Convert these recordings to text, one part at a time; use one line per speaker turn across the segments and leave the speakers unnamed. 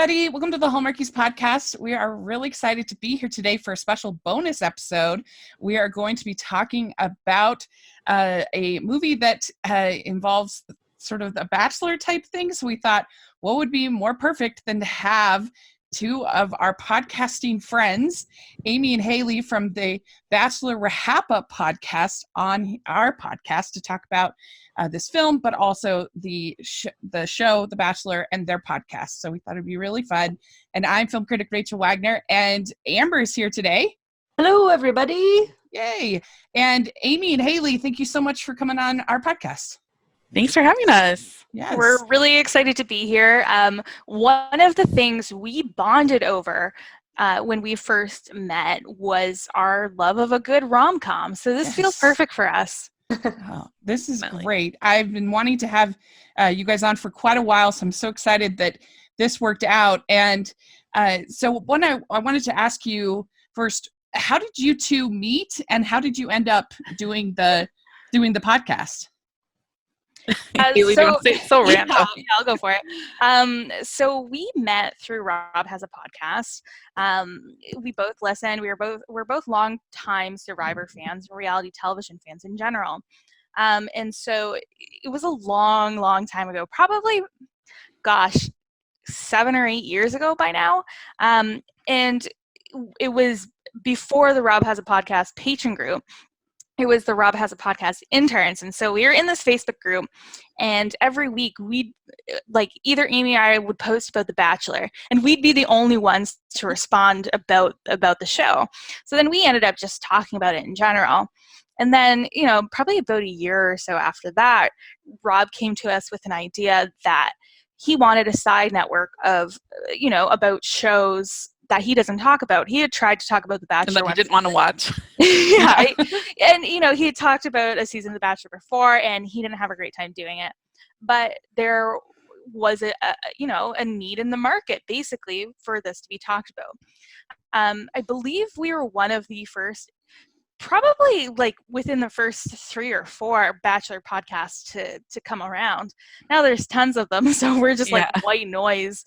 everybody. Welcome to the Hallmarkies podcast. We are really excited to be here today for a special bonus episode. We are going to be talking about a movie that involves sort of the Bachelor type thing. So we thought, what would be more perfect than to have two of our podcasting friends, Amy and Haley from the Bachelor RHAP Up podcast, on our podcast to talk about this film, but also the show, The Bachelor, and their podcast. So we thought it'd be really fun. And I'm film critic Rachel Wagner, and Amber is here today.
Hello, everybody.
Yay. And Amy and Haley, thank you so much for coming on our podcast.
Thanks for having us.
Yes.
We're really excited to be here. One of the things we bonded over when we first met was our love of a good rom-com. So this feels perfect for us.
Oh, this is great. I've been wanting to have you guys on for quite a while, so I'm so excited that this worked out. And so I wanted to ask you first, how did you two meet, and how did you end up doing the podcast?
So random. Yeah, I'll go for it. So we met through Rob Has a Podcast. We both listen. We're both long-time Survivor fans, reality television fans in general. And so it was a long, long time ago, probably, 7 or 8 years ago by now. And it was before the Rob Has a Podcast patron group. It was the Rob Has a Podcast interns. And so we were in this Facebook group, and every week either Amy or I would post about The Bachelor, and we'd be the only ones to respond about the show. So then we ended up just talking about it in general. And then, probably about a year or so after that, Rob came to us with an idea that he wanted a side network of, about shows that he doesn't talk about. He had tried to talk about The Bachelor.
And that he didn't want to watch.
Yeah. And, he had talked about a season of The Bachelor before, and he didn't have a great time doing it. But there was a need in the market, basically, for this to be talked about. I believe we were one of the first, probably within the first 3 or 4 Bachelor podcasts to come around. Now there's tons of them, so we're just white noise.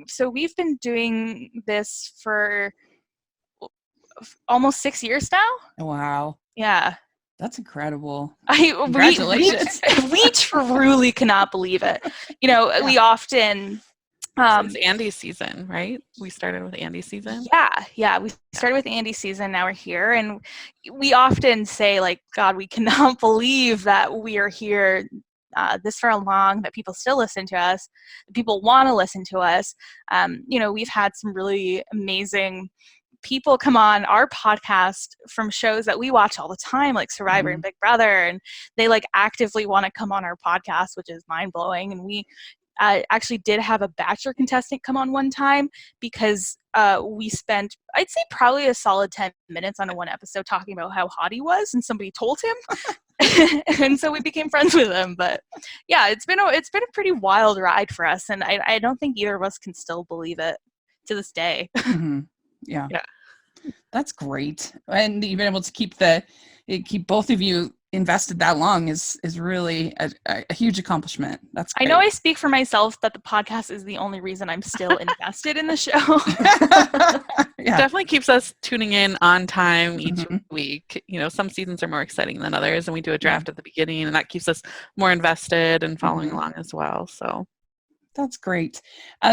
So we've been doing this for almost 6 years now.
Wow.
Yeah.
That's incredible.
Congratulations. We truly cannot believe it. We often...
It's Andy's season, right? We started with Andy's season.
Yeah. We started with Andy's season. Now we're here, and we often say, God, we cannot believe that we are here this far along. That people still listen to us. That people want to listen to us. We've had some really amazing people come on our podcast from shows that we watch all the time, like Survivor and Big Brother, and they actively want to come on our podcast, which is mind blowing. And we actually did have a Bachelor contestant come on one time because we spent, I'd say, probably a solid 10 minutes on one episode talking about how hot he was, and somebody told him. And so we became friends with him. But yeah, it's been a pretty wild ride for us, and I don't think either of us can still believe it to this day.
Mm-hmm. Yeah. That's great. And you've been able to keep both of you invested that long is really a huge accomplishment. That's great.
I know I speak for myself that the podcast is the only reason I'm still invested in the show.
It definitely keeps us tuning in on time each week. Some seasons are more exciting than others, and we do a draft at the beginning, and that keeps us more invested and following along as well. So
that's great.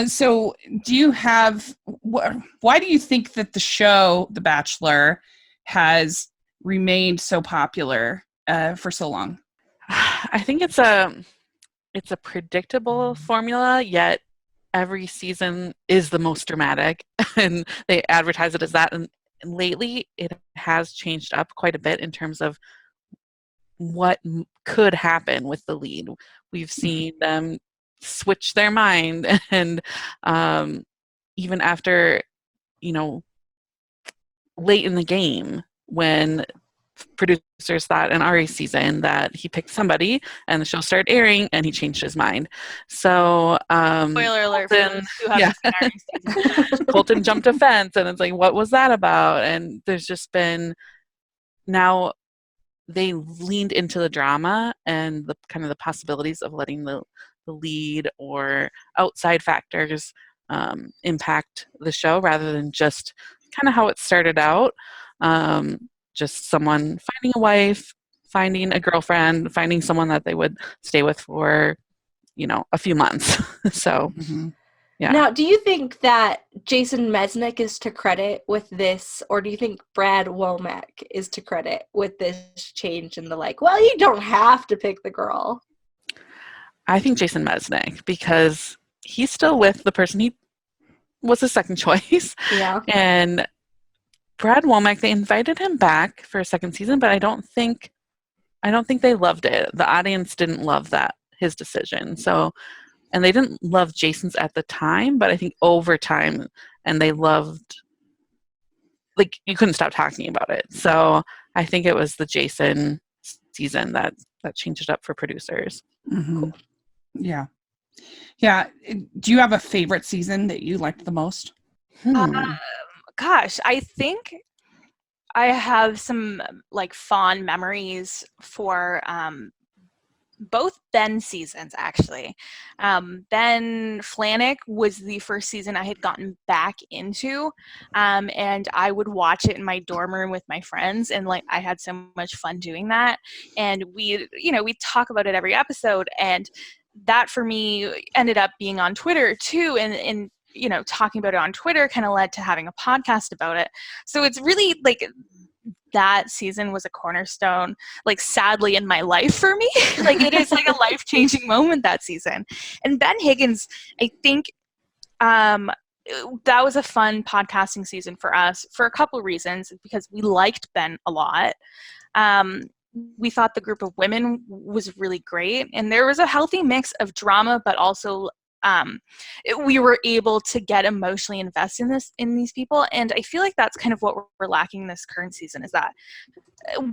So do you have, why do you think that the show, The Bachelor, has remained so popular for so long?
I think it's a predictable formula, yet every season is the most dramatic, and they advertise it as that. And lately, it has changed up quite a bit in terms of what could happen with the lead. We've seen them switch their mind, and even after, late in the game, when producers thought in Ari's season that he picked somebody, and the show started airing, and he changed his mind. So
spoiler alert,
Colton jumped a fence, and it's what was that about? And there's just been, now they leaned into the drama and the kind of the possibilities of letting the lead or outside factors impact the show rather than just kind of how it started out. Just someone finding a wife, finding a girlfriend, finding someone that they would stay with for, a few months. So, yeah.
Now, do you think that Jason Mesnick is to credit with this, or do you think Brad Womack is to credit with this change in the well, you don't have to pick the girl?
I think Jason Mesnick, because he's still with the person he was his second choice.
Yeah.
And Brad Womack, they invited him back for a second season, but I don't think they loved it. The audience didn't love his decision. So, and they didn't love Jason's at the time, but I think over time, and they loved, you couldn't stop talking about it. So I think it was the Jason season that changed it up for producers.
Mm-hmm. Cool. Yeah. Yeah. Do you have a favorite season that you liked the most?
Gosh, I think I have some fond memories for both Ben seasons, actually. Ben Flanick was the first season I had gotten back into, and I would watch it in my dorm room with my friends, and I had so much fun doing that. And we talk about it every episode, and that for me ended up being on Twitter too, and talking about it on Twitter kind of led to having a podcast about it. So it's really that season was a cornerstone, sadly, in my life for me. It is a life-changing moment, that season. And Ben Higgins, I think that was a fun podcasting season for us for a couple of reasons, because we liked Ben a lot. We thought the group of women was really great, and there was a healthy mix of drama, but also we were able to get emotionally invested in these people. And I feel like that's kind of what we're lacking this current season, is that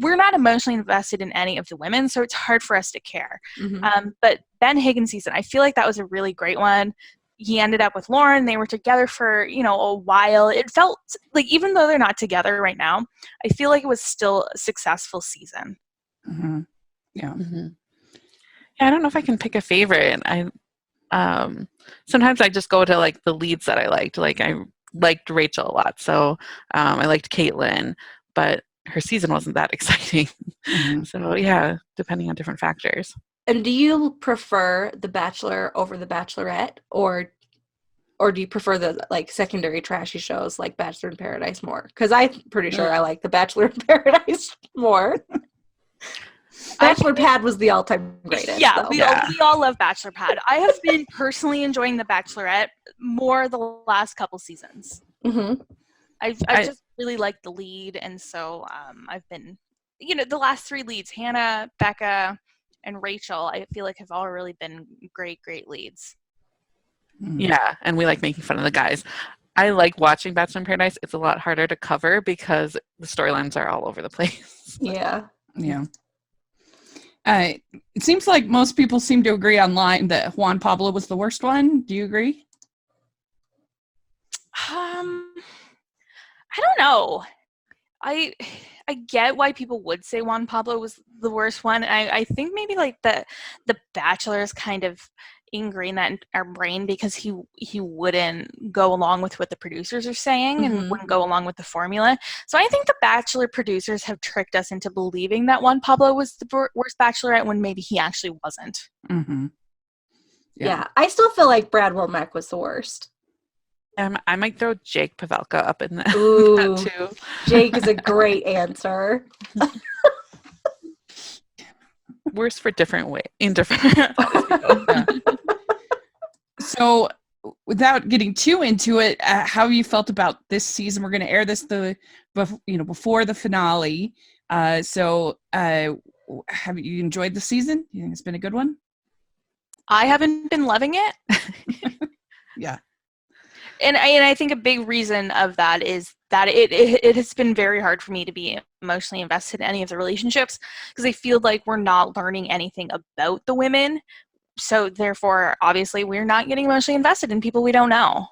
we're not emotionally invested in any of the women, so it's hard for us to care. Mm-hmm. But Ben Higgins' season, I feel like that was a really great one. He ended up with Lauren. They were together for, a while. It felt like, even though they're not together right now, I feel like it was still a successful season.
Mm-hmm. Yeah.
Mm-hmm. Yeah, I don't know if I can pick a favorite. Sometimes I just go to the leads that I liked. I liked Rachel a lot, so I liked Caitlin, but her season wasn't that exciting. Mm-hmm. So yeah, depending on different factors.
And do you prefer The Bachelor over The Bachelorette, or do you prefer the secondary trashy shows like Bachelor in Paradise more? Because I'm pretty sure I like The Bachelor in Paradise more. Bachelor Pad was the all-time greatest.
Yeah, we all love Bachelor Pad. I have been personally enjoying The Bachelorette more the last couple seasons.
Mm-hmm.
I just really like the lead, and so I've been, the last three leads, Hannah, Becca, and Rachel, I feel like have all really been great leads.
Yeah, and we like making fun of the guys. I like watching Bachelor in Paradise. It's a lot harder to cover because the storylines are all over the place.
Yeah.
Yeah. It seems like most people seem to agree online that Juan Pablo was the worst one. Do you agree?
I don't know. I get why people would say Juan Pablo was the worst one. I think maybe the Bachelor is kind of ingrained that in our brain because he wouldn't go along with what the producers are saying, mm-hmm. and wouldn't go along with the formula. So I think the Bachelor producers have tricked us into believing that Juan Pablo was the worst Bachelorette when maybe he actually wasn't.
Mm-hmm.
Yeah, I still feel like Brad Womack was the worst.
I might throw Jake Pavelka up in that,
Ooh,
that too.
Jake is a great answer.
Worse for different way in different.
So, without getting too into it, how you felt about this season? We're going to air this before the finale. So, have you enjoyed the season? You think it's been a good one?
I haven't been loving it.
Yeah.
And I think a big reason of that is that it has been very hard for me to be emotionally invested in any of the relationships because I feel like we're not learning anything about the women. So therefore, obviously, we're not getting emotionally invested in people we don't know.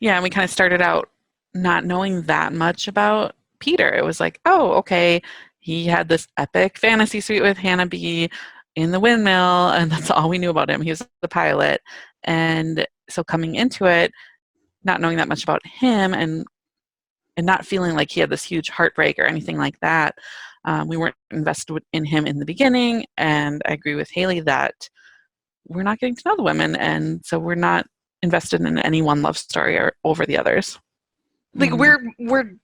Yeah, and we kind of started out not knowing that much about Peter. It was like, oh, okay, he had this epic fantasy suite with Hannah B in the windmill, and that's all we knew about him. He was the pilot. And so coming into it, not knowing that much about him and not feeling like he had this huge heartbreak or anything like that, we weren't invested in him in the beginning. And I agree with Haley that we're not getting to know the women, and so we're not invested in any one love story or over the others.
Like we're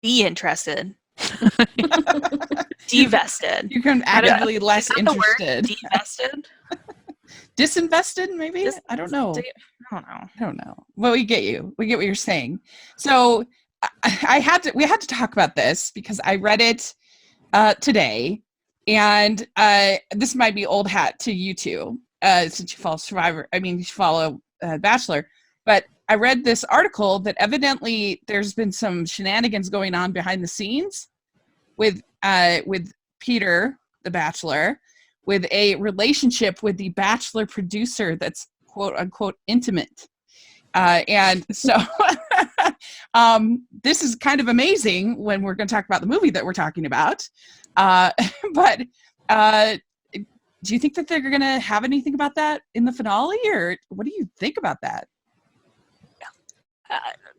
de-interested. Divested.
You're kind of actively less
Is that the word?
interested.
Divested?
Disinvested, maybe? I don't know.
I
don't know. Well, we get you. We get what you're saying. So we had to talk about this because I read it today, and this might be old hat to you two, since you follow Survivor. I mean, you follow Bachelor, but I read this article that evidently there's been some shenanigans going on behind the scenes with Peter, the Bachelor, with a relationship with the Bachelor producer that's quote unquote intimate. And so this is kind of amazing when we're going to talk about the movie that we're talking about. But do you think that they're going to have anything about that in the finale, or what do you think about that?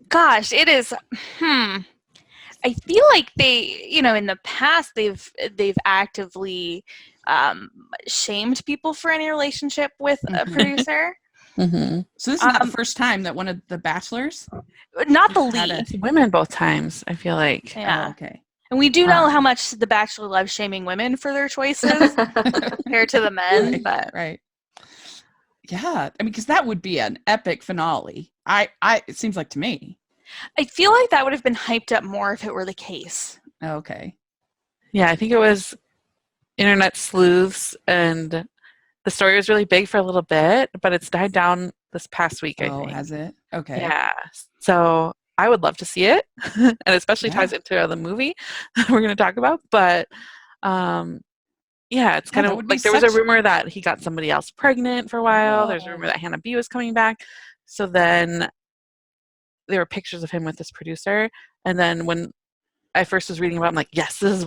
Gosh, it is. I feel like they, in the past they've actively shamed people for any relationship with a producer.
Mm-hmm.
So this is not the first time that one of the Bachelors,
not the lead,
women both times. I feel like.
Yeah.
Oh, okay.
And we do know how much the Bachelor loves shaming women for their choices compared to the men.
Right,
but
right. Yeah, I mean, because that would be an epic finale. It seems like to me.
I feel like that would have been hyped up more if it were the case.
Okay.
Yeah, I think it was internet sleuths, and the story was really big for a little bit, but it's died down this past week, I think.
Oh, has it? Okay.
Yeah. So I would love to see it, and especially ties into the movie we're going to talk about. But yeah, it's kind of like there was a rumor that he got somebody else pregnant for a while. There's a rumor that Hannah B was coming back. So then there were pictures of him with this producer. And then when I first was reading about it, I'm like, yes, this is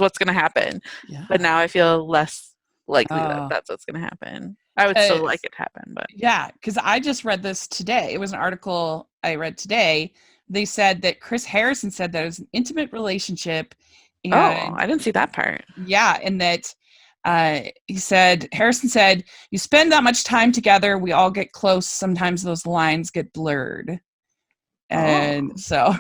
what's going to happen. Yeah. But now I feel less likely that that's what's going to happen. I would still like it to happen, but
yeah, because I just read this today. It was an article I read today. They said that Chris Harrison said that it was an intimate relationship. And,
I didn't see that part.
Yeah, and that Harrison said, you spend that much time together, we all get close. Sometimes those lines get blurred. And so,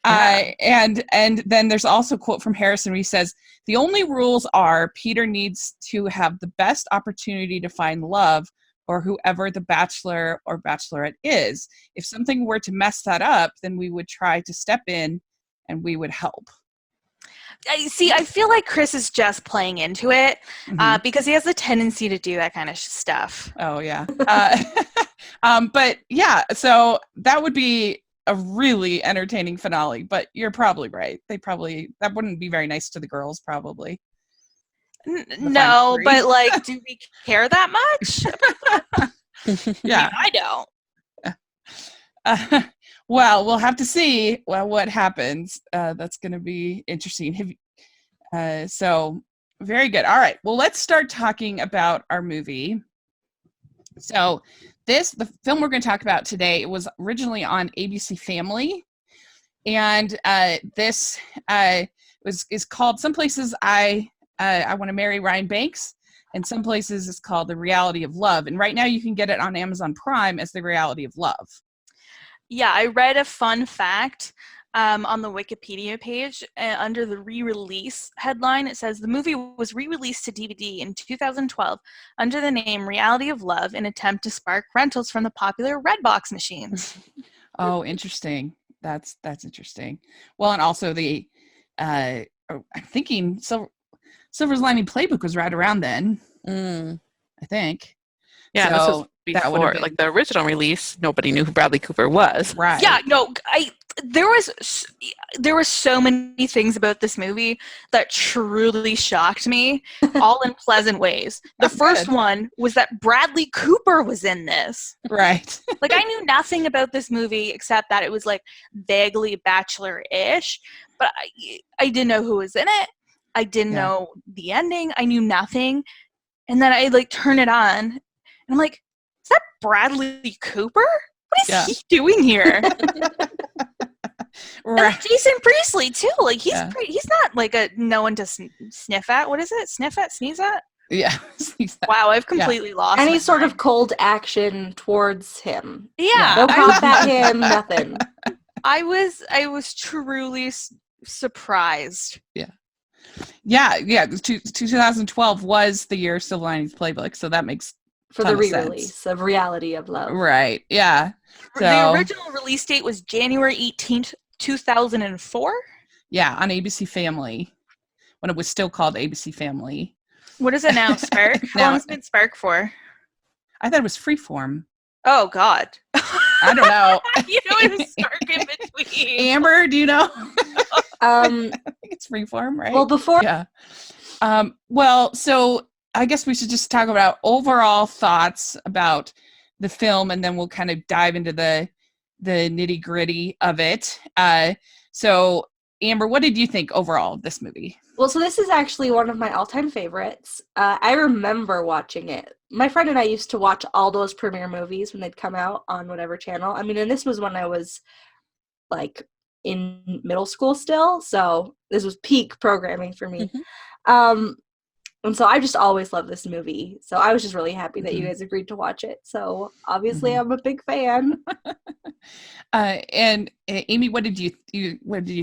and then there's also a quote from Harrison where he says, the only rules are Peter needs to have the best opportunity to find love, or whoever the Bachelor or Bachelorette is. If something were to mess that up, then we would try to step in and we would help.
I feel like Chris is just playing into it because he has the tendency to do that kind of stuff.
Oh, yeah. But yeah, so that would be a really entertaining finale, but you're probably right. That wouldn't be very nice to the girls, probably.
No, but like, do we care that much?
Yeah.
I don't.
Well, we'll have to see what happens. That's going to be interesting. So very good. All right. Well, let's start talking about our movie. So the film we're going to talk about today was originally on ABC Family. And this is called, some places I Want to Marry Ryan Banks, and some places it's called The Reality of Love. And right now you can get it on Amazon Prime as The Reality of Love.
Yeah, I read a fun fact on the Wikipedia page under the re-release headline. It says the movie was re-released to DVD in 2012 under the name Reality of Love in an attempt to spark rentals from the popular Redbox machines.
Oh, interesting. That's interesting. Well, and also I'm thinking Silver's Lining Playbook was right around then. I think.
Yeah, so this was before, like the original release, nobody knew who Bradley Cooper was.
Right.
Yeah, no, there were so many things about this movie that truly shocked me, all in pleasant ways. The first one was that Bradley Cooper was in this.
Right.
Like, I knew nothing about this movie except that it was like vaguely Bachelor-ish, but I didn't know who was in it. I didn't know the ending. I knew nothing. And then I like turn it on and I'm like, that Bradley Cooper? What is
Yeah.
he doing here? And
Right.
then Jason Priestley too. Like he's
Yeah.
he's not like a no one to sniff at. What is it? Sniff at? Sneeze at?
Yeah.
Wow, I've completely lost
Any
my
sort
mind.
of cold action towards him.
Yeah,
No
I
pop at him, nothing.
was truly surprised.
Yeah. 2012 was the year Silver Linings Playbook, so that makes
For
ton
the
of sense.
re-release of Reality of Love.
Right. Yeah.
The
So
original release date was January 18th, 2004.
yeah, on ABC Family, when it was still called ABC Family.
What is it now, Spark? How
Now-
long has it been Spark for?
I thought it was Freeform.
Oh, God.
I don't know.
You know, it was Spark in between.
Amber, do you know? I think it's Freeform, right?
Well, before
Yeah. Well, so I guess we should just talk about overall thoughts about the film, and then we'll kind of dive into the nitty gritty of it. So, Amber, what did you think overall of this movie?
Well, so this is actually one of my all-time favorites. I remember watching it. My friend and I used to watch all those premiere movies when they'd come out on whatever channel. I mean, and this was when I was, like, in middle school still, so this was peak programming for me.
Mm-hmm.
And so I just always loved this movie. So I was just really happy that you guys agreed to watch it. So obviously I'm a big fan.
And Amy, what did you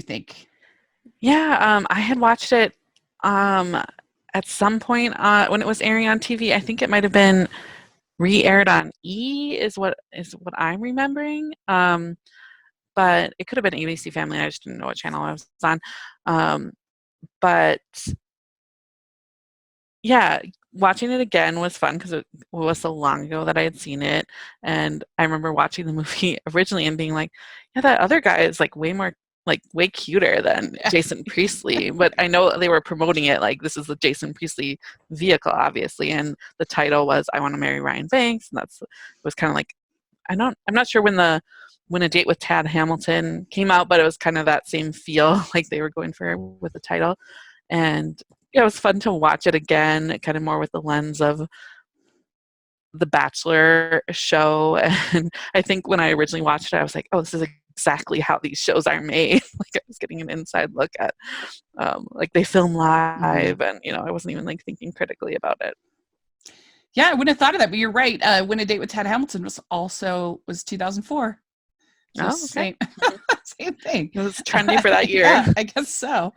think?
Yeah, I had watched it at some point when it was airing on TV. I think it might have been re-aired on E is what I'm remembering. But it could have been ABC Family. I just didn't know what channel I was on. But yeah, watching it again was fun because it was so long ago that I had seen it. And I remember watching the movie originally and being like, yeah, that other guy is like way cuter than Jason Priestley. But I know they were promoting it like this is the Jason Priestley vehicle, obviously. And the title was I Want to Marry Ryan Banks. And it was kind of like, I'm not sure when A Date with Tad Hamilton came out, but it was kind of that same feel like they were going for with the title. And yeah, it was fun to watch it again, kind of more with the lens of the Bachelor show. And I think when I originally watched it, I was like, oh, this is exactly how these shows are made. Like I was getting an inside look at like they film live, and I wasn't even like thinking critically about it.
Yeah, I wouldn't have thought of that, but you're right. When A Date with Tad Hamilton was 2004. So
Oh, okay.
Same thing.
It was trendy for that year.
Yeah, I guess so.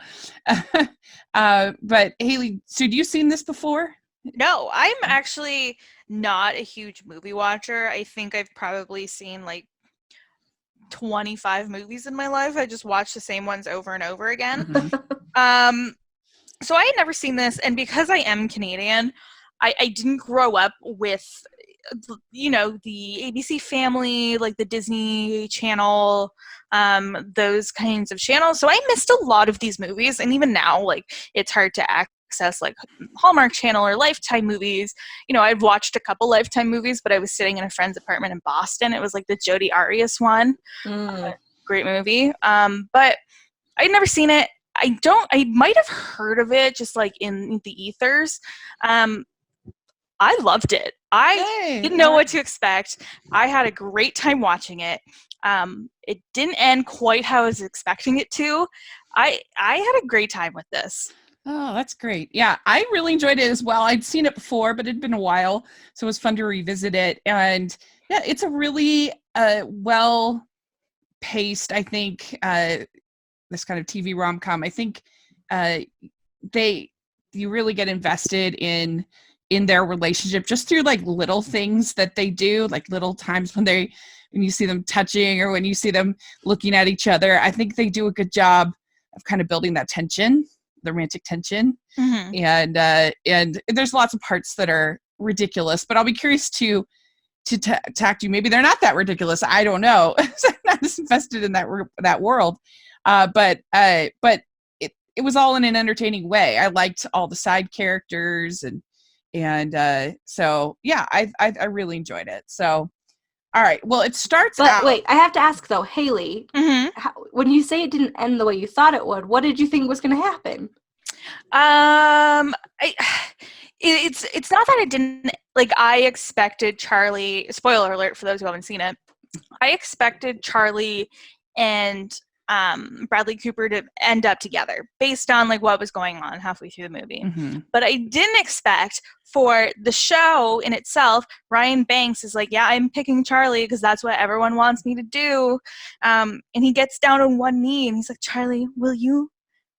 But Haley, so have you seen this before?
No, I'm actually not a huge movie watcher. I think I've probably seen like 25 movies in my life. I just watch the same ones over and over again.
Mm-hmm.
So I had never seen this, and because I am Canadian, I didn't grow up with, the ABC Family, like the Disney Channel, those kinds of channels. So I missed a lot of these movies, and even now, like it's hard to access like Hallmark Channel or Lifetime movies. I've watched a couple Lifetime movies, but I was sitting in a friend's apartment in Boston. It was like the Jodi Arias one. Great movie. But I'd never seen it. I might have heard of it just like in the ethers. I loved it. I didn't know what to expect. I had a great time watching it. It didn't end quite how I was expecting it to. I had a great time with this.
Oh, that's great. Yeah, I really enjoyed it as well. I'd seen it before, but it'd been a while, so it was fun to revisit it. And yeah, it's a really well-paced, I think, this kind of TV rom-com. I think you really get invested in their relationship just through like little things that they do, like little times when you see them touching or when you see them looking at each other. I think they do a good job of kind of building that tension, the romantic tension.
Mm-hmm.
And there's lots of parts that are ridiculous, but I'll be curious to talk to you. Maybe they're not that ridiculous. I don't know. I'm not as invested in that world. But it was all in an entertaining way. I liked all the side characters and so yeah, I really enjoyed it. So, all right. Well, it starts out.
But wait, I have to ask though, Haley, when you say it didn't end the way you thought it would, what did you think was going to happen?
it's not that it didn't, like, I expected Charlie, spoiler alert for those who haven't seen it, I expected Charlie and Bradley Cooper to end up together based on like what was going on halfway through the movie.
Mm-hmm.
But I didn't expect for the show in itself, Ryan Banks is like, yeah, I'm picking Charlie because that's what everyone wants me to do. And he gets down on one knee and he's like, Charlie, will you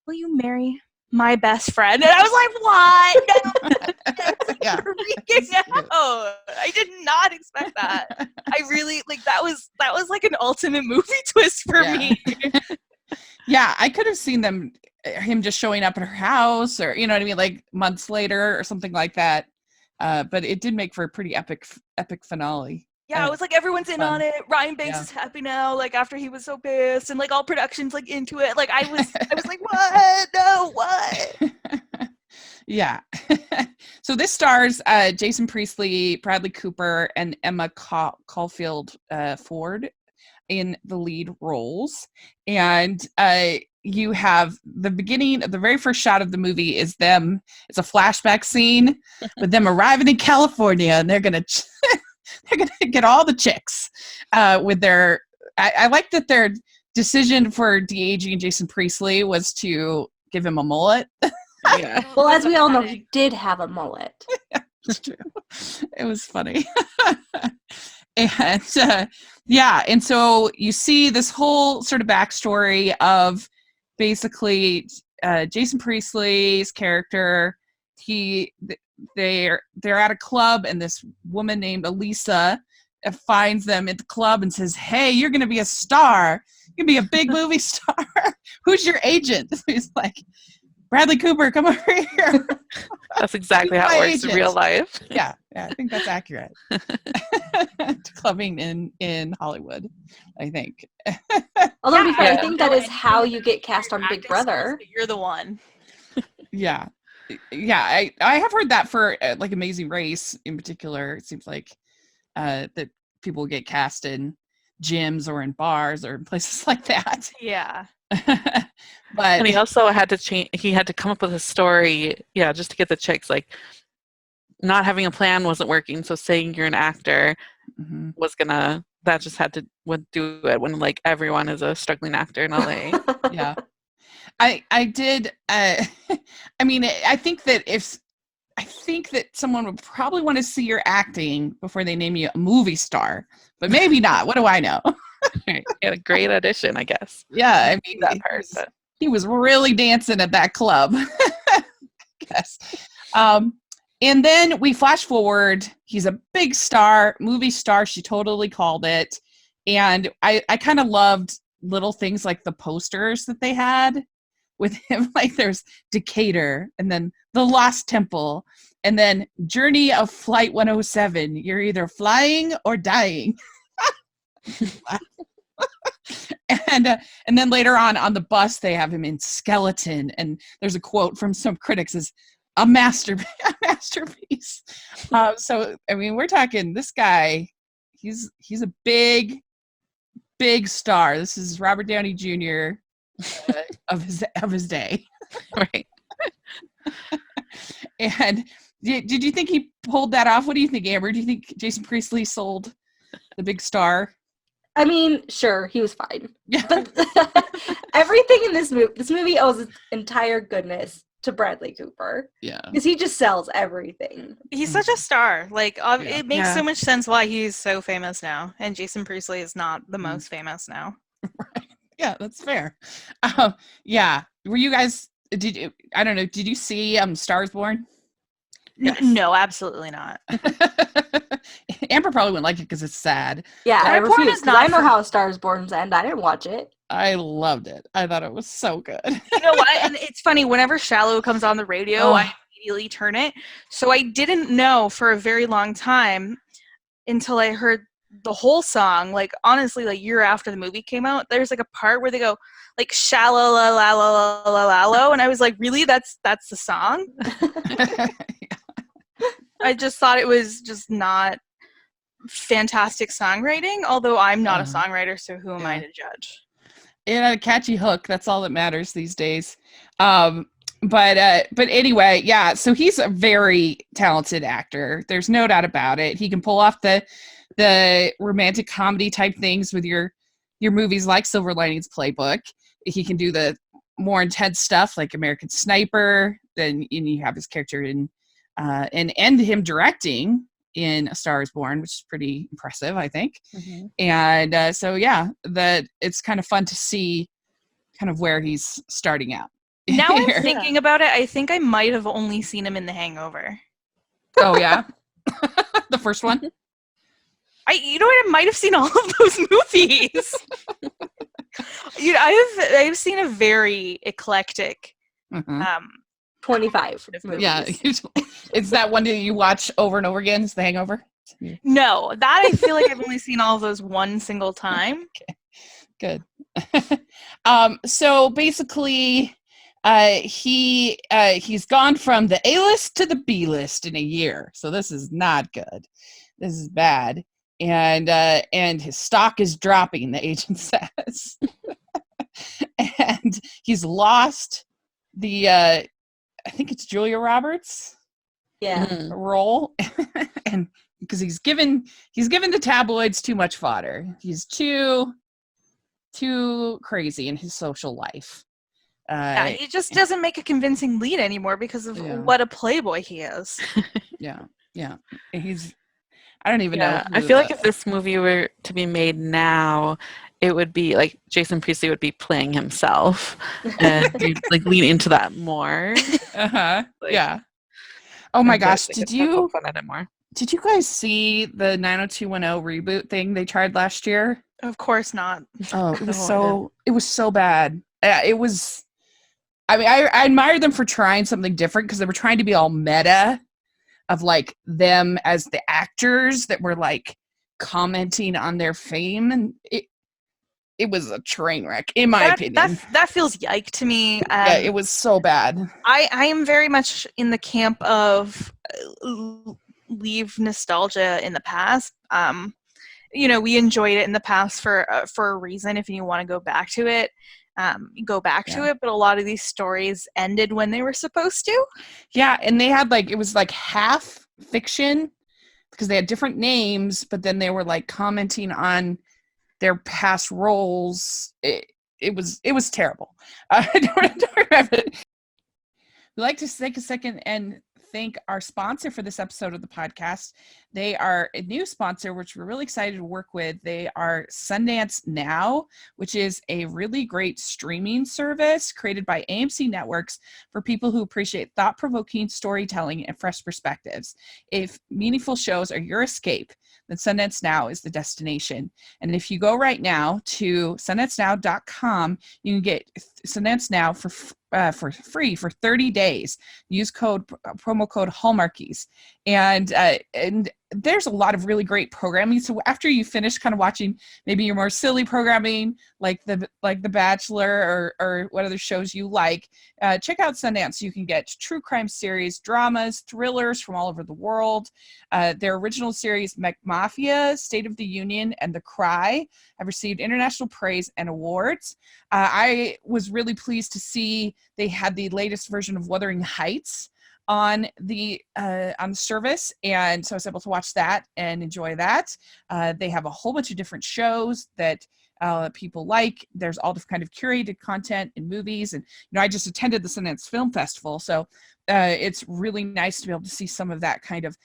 marry my best friend? And I was like, what? No.
Yeah.
Freaking out. I did not expect that. I really, like, that was like an ultimate movie twist for me.
Yeah, I could have seen him just showing up at her house, or you know what I mean, like months later or something like that. But it did make for a pretty epic finale.
Yeah, I was like, everyone's in on it. Ryan Banks is happy now, like after he was so pissed, and like all production's like into it. Like I was like, what? No, what?
Yeah. So this stars Jason Priestley, Bradley Cooper, and Emma Caulfield Ford in the lead roles. And you have the beginning, the very first shot of the movie is them. It's a flashback scene with them arriving in California, and they're gonna get all the chicks with their. I like that their decision for de-aging Jason Priestley was to give him a mullet.
Yeah.
Well, as we all know, he did have a mullet.
Yeah, it's true. It was funny. And and so you see this whole sort of backstory of basically Jason Priestley's character. They're at a club, and this woman named Elisa finds them at the club and says, "Hey, you're going to be a star. You're going to be a big movie star. Who's your agent?" He's like, "Bradley Cooper, come over here."
That's exactly how it works in real life.
Yeah, I think that's accurate. To clubbing in Hollywood, I think.
Although, to be fair, I think that is how you get cast on Big Brother.
You're the one.
Yeah. I have heard that for like Amazing Race in particular. It seems like that people get cast in gyms or in bars or in places like that.
Yeah.
But
and he also had to change. He had to come up with a story, just to get the chicks. Like, not having a plan wasn't working. So saying you're an actor was gonna. That just would do it when like everyone is a struggling actor in LA.
Yeah, I did. I mean, I think that someone would probably want to see your acting before they name you a movie star, but maybe not. What do I know?
Right. A great audition, I guess.
Yeah, I mean
that part.
He was really dancing at that club. I guess. And then we flash forward. He's a big star, movie star. She totally called it. And I kind of loved little things like the posters that they had with him. Like there's Decatur, and then The Lost Temple, and then Journey of Flight 107. You're either flying or dying. And then later on the bus they have him in skeleton, and there's a quote from some critics as a masterpiece. So I mean, we're talking this guy. He's a big star. This is Robert Downey Jr. Of his day.
Right.
And did you think he pulled that off? What do you think, Amber? Do you think Jason Priestley sold the big star?
I mean, sure, he was fine.
Yeah.
But everything in this movie owes its entire goodness to Bradley Cooper.
Yeah.
Because he just sells everything.
He's such a star. Like, it makes so much sense why he's so famous now. And Jason Priestley is not the most famous now.
Right. Yeah, that's fair. Yeah. Were you guys, did you see Stars Born?
Yes. No, absolutely not.
Amber probably wouldn't like it because it's sad.
Yeah, I
Star Born
refuse.
is
'Cause
not
I know
for-
how Stars Born's end. I didn't watch it.
I loved it. I thought it was so good.
You know what? And it's funny, whenever Shallow comes on the radio,
Oh.
I immediately turn it. So I didn't know for a very long time until I heard the whole song, like honestly, like year after the movie came out, there's like a part where they go like shallow la la la la la la, and I was like, really? That's the song? I just thought it was just not fantastic songwriting, although I'm not a songwriter, so who am I to judge?
It had a catchy hook. That's all that matters these days. But anyway, yeah, so he's a very talented actor. There's no doubt about it. He can pull off the romantic comedy type things with your movies like Silver Linings Playbook. He can do the more intense stuff like American Sniper. Then you have his character in and him directing in A Star Is Born, which is pretty impressive, I think.
Mm-hmm.
And so yeah, that it's kind of fun to see kind of where he's starting out.
Now I'm
here.
thinking about it, I think I might have only seen him in The Hangover.
Oh yeah, the first one.
You know what? I might have seen all of those movies. I've seen a very eclectic.
Mhm.
25 movies.
Yeah, it's that one that you watch over and over again. It's The Hangover.
No, that I feel like I've only seen all of those one single time.
Good. So basically, he's gone from the A list to the B list in a year. So this is not good. This is bad. And his stock is dropping, the agent says. And he's lost the I think it's Julia Roberts
Yeah.
role. And because he's given the tabloids too much fodder. He's too crazy in his social life.
Yeah, he just doesn't make a convincing lead anymore because of what a playboy he is.
Yeah. I don't even know.
I feel like if this movie were to be made now, it would be like Jason Priestley would be playing himself and you'd like lean into that more.
Uh-huh.
Like,
yeah. Oh my gosh,
like,
did
it's not
you
fun anymore.
Did you guys see the 90210 reboot thing they tried last year?
Of course not.
Oh, it was
No,
it was so bad. It was. I mean, I admire them for trying something different because they were trying to be all meta, of like them as the actors that were like commenting on their fame, and it was a train wreck in my opinion.
That feels yike to me.
Yeah, it was so bad.
I am very much in the camp of leave nostalgia in the past. We enjoyed it in the past for a reason. If you want to go back to it, go back to it. But a lot of these stories ended when they were supposed to. Yeah,
and they had it was like half fiction because they had different names, but then they were like commenting on their past roles. It was terrible. Don't remember it. We'd like to take a second and thank our sponsor for this episode of the podcast. They are a new sponsor, which we're really excited to work with. They are Sundance Now, which is a really great streaming service created by AMC Networks for people who appreciate thought-provoking storytelling and fresh perspectives. If meaningful shows are your escape, then Sundance Now is the destination. And if you go right now to sundancenow.com, you can get Sundance Now for free for 30 days. Use promo code Hallmarkies. And there's a lot of really great programming. So after you finish kind of watching maybe your more silly programming like the Bachelor or what other shows you like, check out Sundance. You can get true crime series, dramas, thrillers from all over the world. Their original series, Mafia, State of the Union, and The Cry have received international praise and awards. I was really pleased to see they had the latest version of Wuthering Heights on the service, and so I was able to watch that and enjoy that. They have a whole bunch of different shows that people like. There's all the kind of curated content and movies, and I just attended the Sundance Film Festival, so it's really nice to be able to see some of that kind of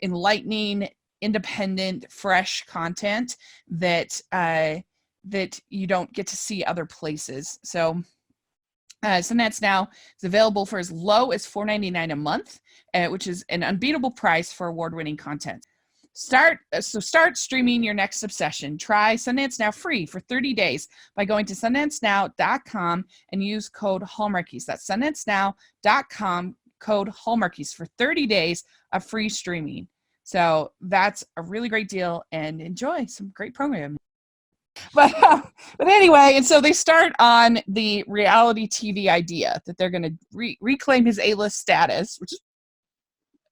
enlightening, independent, fresh content that you don't get to see other places. So Sundance Now is available for as low as $4.99 a month, which is an unbeatable price for award-winning content. Start streaming your next obsession. Try Sundance Now free for 30 days by going to sundancenow.com and use code Hallmarkies. That's sundancenow.com, code Hallmarkies for 30 days of free streaming. So that's a really great deal, and enjoy some great programming. But anyway, and so they start on the reality TV idea that they're going to reclaim his A-list status, which is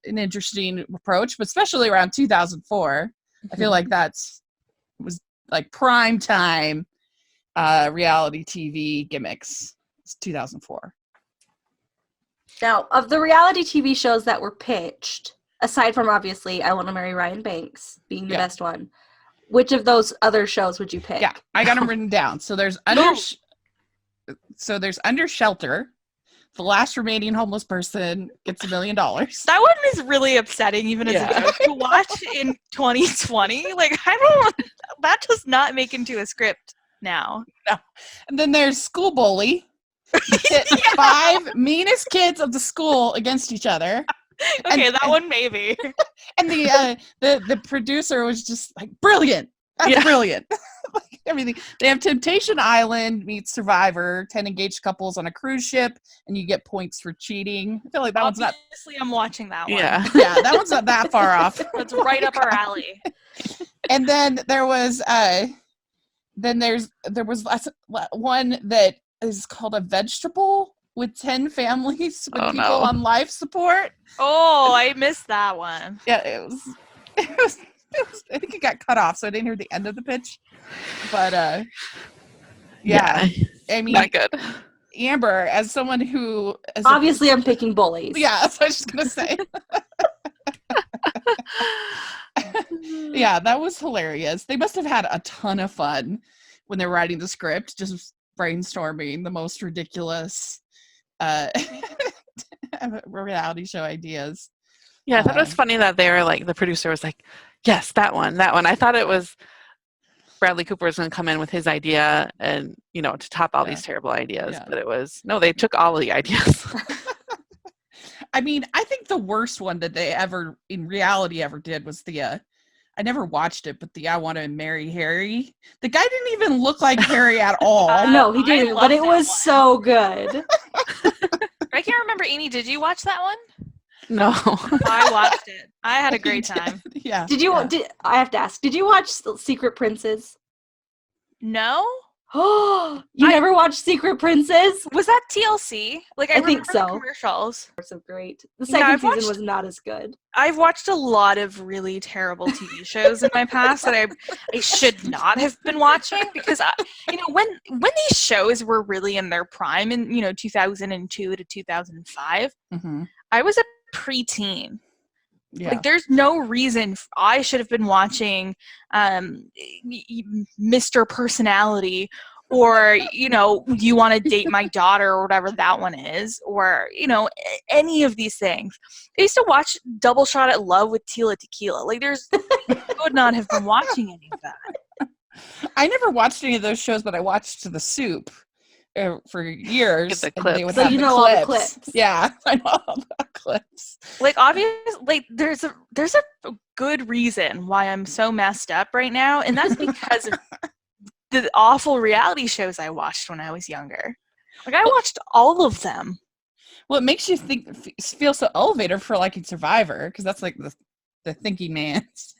an interesting approach, but especially around 2004. I feel like was like prime time reality TV gimmicks. It's 2004.
Now, of the reality TV shows that were pitched, aside from obviously I Want to Marry Ryan Banks being the best one, which of those other shows would you pick?
Yeah, I got them written down. So there's Under Shelter. The last remaining homeless person gets $1 million.
That one is really upsetting, even as a joke to watch in 2020. Like, that does not make into a script now.
No. And then there's School Bully. Hit 5 meanest kids of the school against each other.
Okay, that one maybe.
And the producer was just like, brilliant. That's brilliant. Like, everything. They have Temptation Island meets Survivor, 10 engaged couples on a cruise ship, and you get points for cheating. I feel like that one's not.
Obviously, I'm watching that one.
Yeah, that one's not that far off.
That's right up our alley.
And then there was one that is called A Vegetable with 10 families with people on life support.
Oh, I missed that one.
Yeah, it was I think it got cut off, so I didn't hear the end of the pitch. But I mean,
not good.
Amber, as someone who
obviously I'm picking bullies.
Yeah, that's what I was just gonna say. Yeah, that was hilarious. They must have had a ton of fun when they're writing the script, just brainstorming the most ridiculous reality show ideas.
Yeah, I thought it was funny that they were like, the producer was like, yes, that one. I thought it was Bradley Cooper was going to come in with his idea and, to top all these terrible ideas. But it was, no, they took all of the ideas.
I mean, I think the worst one that they ever did was I never watched it, but the I Want to Marry Harry. The guy didn't even look like Harry at all.
No, he didn't, but it was so good.
I can't remember, Amy, did you watch that one?
No.
I watched it. I had a great time.
Yeah.
I have to ask, did you watch Secret Princes?
No.
Oh, you never watched Secret Princes?
Was that TLC? Like, I
think so.
The commercials.
So great. The second season was not as good.
I've watched a lot of really terrible TV shows in my past that I should not have been watching because, when these shows were really in their prime in 2002 to 2005, I was a preteen. Yeah. Like, there's no reason I should have been watching Mr. Personality or, You Want to Date My Daughter or whatever that one is, or, any of these things. I used to watch Double Shot at Love with Tila Tequila. Like, I would not have been watching any of that.
I never watched any of those shows, but I watched The Soup for years.
The clips.
They would
so
have
all the clips.
Yeah, I know all the clips.
Like, obviously, like, there's a good reason why I'm so messed up right now, and that's because of the awful reality shows I watched when I was younger. Like, I watched all of them.
Well, it makes you feel so elevated for liking Survivor, because that's like the thinking man's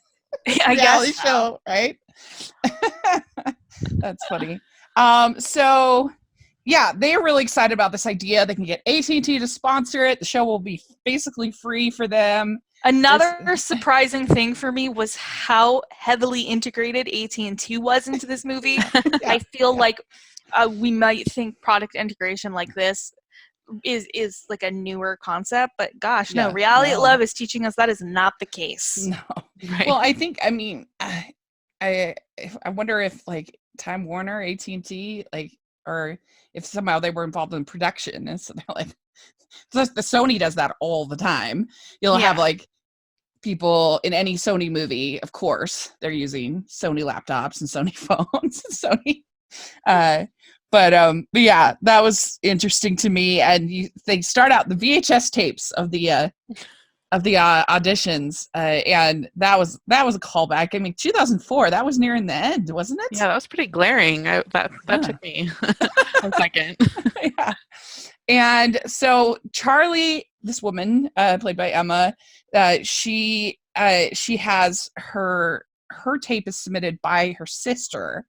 reality show, right? That's funny. So yeah, they are really excited about this idea. They can get AT&T to sponsor it. The show will be basically free for them.
Another surprising thing for me was how heavily integrated AT&T was into this movie. I feel like we might think product integration like this is like a newer concept, but gosh, no, Reality at Love is teaching us that is not the case.
No.
Right.
Well, I think, I wonder if like Time Warner, AT&T, like, or if somehow they were involved in production, and so they're like, the Sony does that all the time. You'll have like people in any Sony movie, of course, they're using Sony laptops and Sony phones and Sony. But yeah, that was interesting to me. And they start out the VHS tapes of the auditions, and that was a callback. I mean, 2004, that was nearing the end, wasn't it?
Yeah, that was pretty glaring. That took me a second.
Yeah. And so Charlie, this woman played by Emma, she has her tape is submitted by her sister.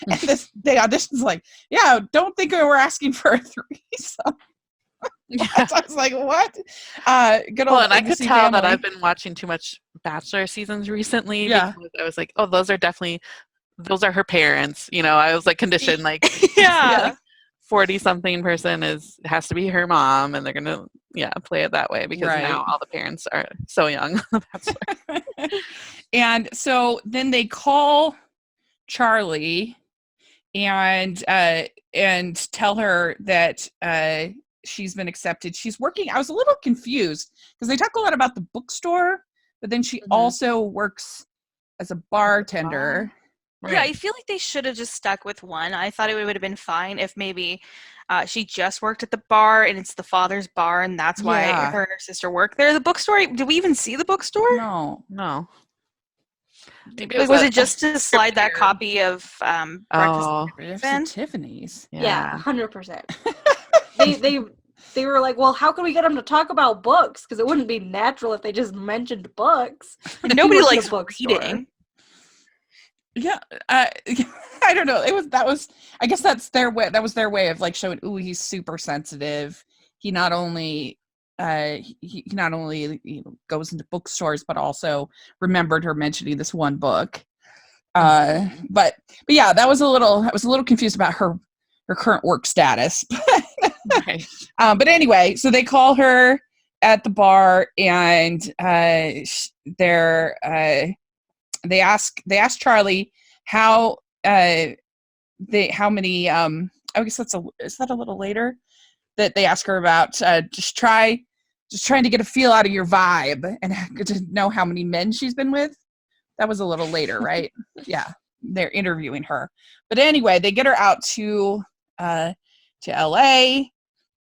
And the audition's like, yeah, don't think we were asking for a threesome. Yeah. So I was like, what? Good old
and I could tell
family.
that I've been watching too much Bachelor seasons recently.
Yeah.
Because I was like, oh, those are her parents. I was like conditioned, like,
yeah.
40-something person has to be her mom, and they're gonna play it that way because now all the parents are so young.
And so then they call Charlie and tell her that she's been accepted. She's working. I was a little confused because they talk a lot about the bookstore, but then she also works as a bartender.
Right. Yeah, I feel like they should have just stuck with one. I thought it would have been fine if maybe she just worked at the bar and it's the father's bar and that's why her and her sister work there. The bookstore, did we even see the bookstore?
No.
Maybe
was it just to slide that copy of Breakfast
at Tiffany's?
Yeah, 100%. They were like, well, how can we get them to talk about books? Because it wouldn't be natural if they just mentioned books.
And nobody likes reading.
Yeah, I don't know. I guess that's their way. That was their way of like showing, ooh, he's super sensitive. He not only goes into bookstores, but also remembered her mentioning this one book. But yeah, I was a little confused about her current work status.
Right.
But anyway, so they call her at the bar, and they ask Charlie how many I guess is that a little later that they ask her about just trying to get a feel out of your vibe and to know how many men she's been with. That was a little later, right? Yeah, they're interviewing her. But anyway, they get her out to LA,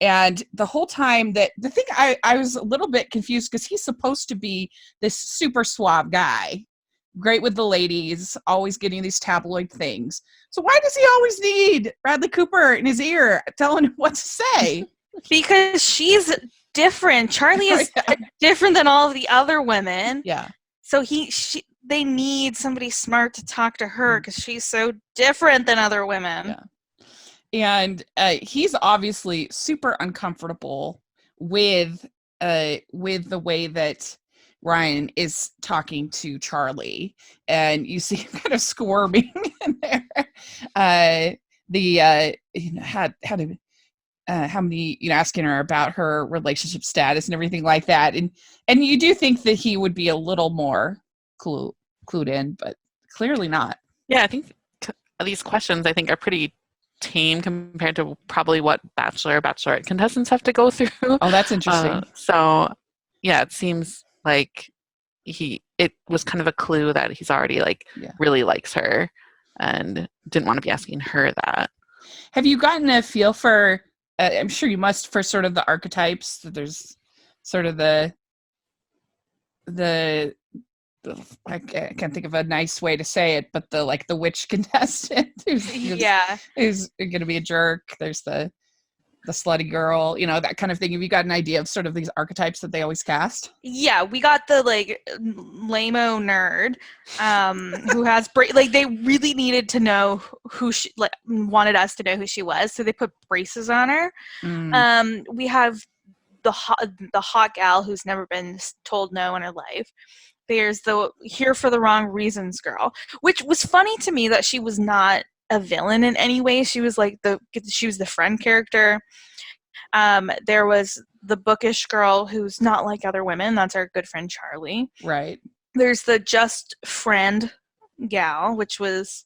and the whole time the thing I was a little bit confused because he's supposed to be this super suave guy, great with the ladies, always getting these tabloid things. So why does he always need Bradley Cooper in his ear telling him what to say?
Because she's different. Charlie is different than all of the other women.
Yeah.
So they need somebody smart to talk to her because she's so different than other women.
Yeah. And he's obviously super uncomfortable with the way that Ryan is talking to Charlie, and you see him kind of squirming in there. How many, asking her about her relationship status and everything like that, and you do think that he would be a little more clued in, but clearly not.
Yeah, I think these questions are pretty tame compared to probably what Bachelorette contestants have to go through.
Oh, that's interesting.
So yeah, it seems like it was kind of a clue that he's already really likes her and didn't want to be asking her that.
Have you gotten a feel for, I'm sure you must, for sort of the archetypes? There's sort of the I can't think of a nice way to say it, but the witch contestant who's going to be a jerk. There's the slutty girl, that kind of thing. Have you got an idea of sort of these archetypes that they always cast?
Yeah, we got the lame-o nerd who has they really needed to know who she wanted us to know who she was, so they put braces on her. We have the hot gal who's never been told no in her life. There's the here for the wrong reasons girl, which was funny to me that she was not a villain in any way. She was she was the friend character. There was the bookish girl who's not like other women. That's our good friend Charlie.
Right.
There's the just friend gal, which was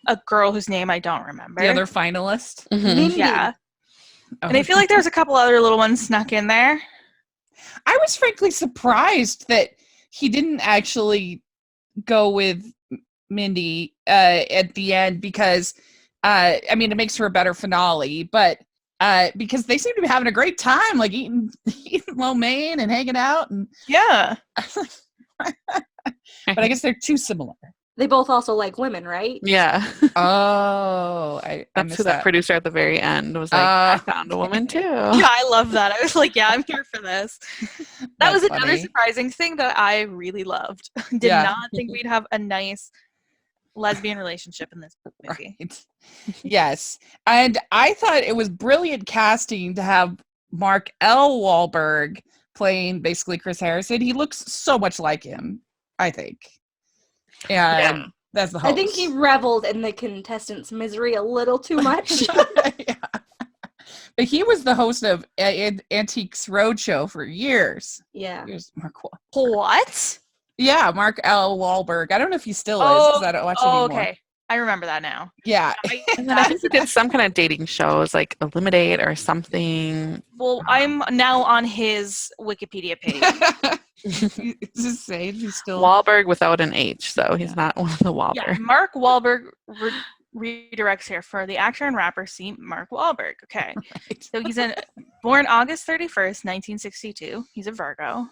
a girl whose name I don't remember.
The other finalist.
Mm-hmm.
Yeah. Oh. And I feel like there's a couple other little ones snuck in there.
I was frankly surprised that he didn't actually go with Mindy at the end because, it makes for a better finale, but because they seem to be having a great time, eating lo mein and hanging out. And
yeah.
But I guess they're too similar.
They both also like women, right?
Yeah.
Oh,
that's who that producer at the very end was like, I found a woman too.
Yeah, I love that. I was like, yeah, I'm here for this. That was another funny, surprising thing that I really loved. Did not think we'd have a nice lesbian relationship in this movie.
Right. Yes. And I thought it was brilliant casting to have Mark L. Wahlberg playing basically Chris Harrison. He looks so much like him, I think. And that's the host.
I think he reveled in the contestants' misery a little too much.
But he was the host of Antiques Roadshow for years.
Yeah.
Here's Mark
What?
Yeah, Mark L. Wahlberg. I don't know if he still is because I don't watch it anymore.
Okay. I remember that now.
Yeah.
And then I think he did some kind of dating shows like Eliminate or something.
Well, I'm now on his Wikipedia page.
It's just saying he's still
Wahlberg without an H, so he's not one of the Wahlberg.
Yeah, Mark Wahlberg redirects here for the actor and rapper. See Mark Wahlberg. Okay,
right.
so he's born August 31st, 1962. He's a Virgo.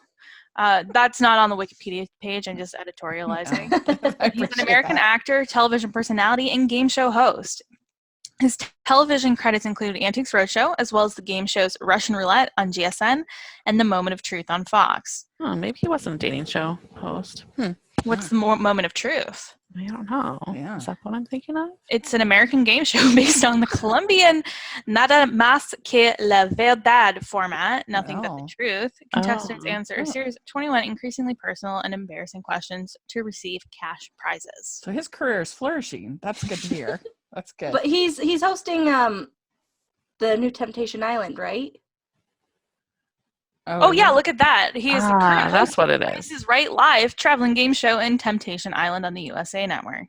That's not on the Wikipedia page. I'm just editorializing.
I
He's an
appreciate
American
that.
actor, television personality, and game show host. His television credits include Antiques Roadshow, as well as the game shows Russian Roulette on GSN and The Moment of Truth on Fox.
Oh, maybe he wasn't a dating show host.
What's the Moment of Truth?
I don't know.
Yeah.
Is that what I'm thinking of?
It's an American game show based on the Colombian Nada Más que la Verdad format, Nothing But the
Oh.
Truth. Contestants
Oh.
answer a series of 21 increasingly personal and embarrassing questions to receive cash prizes.
So his career is flourishing. That's good to hear. That's good.
But he's hosting the new Temptation Island, right?
Oh yeah, look at that. He is the current
That's
host
what
of
it
Price
is.
is Right live traveling game show in Temptation Island on the USA Network.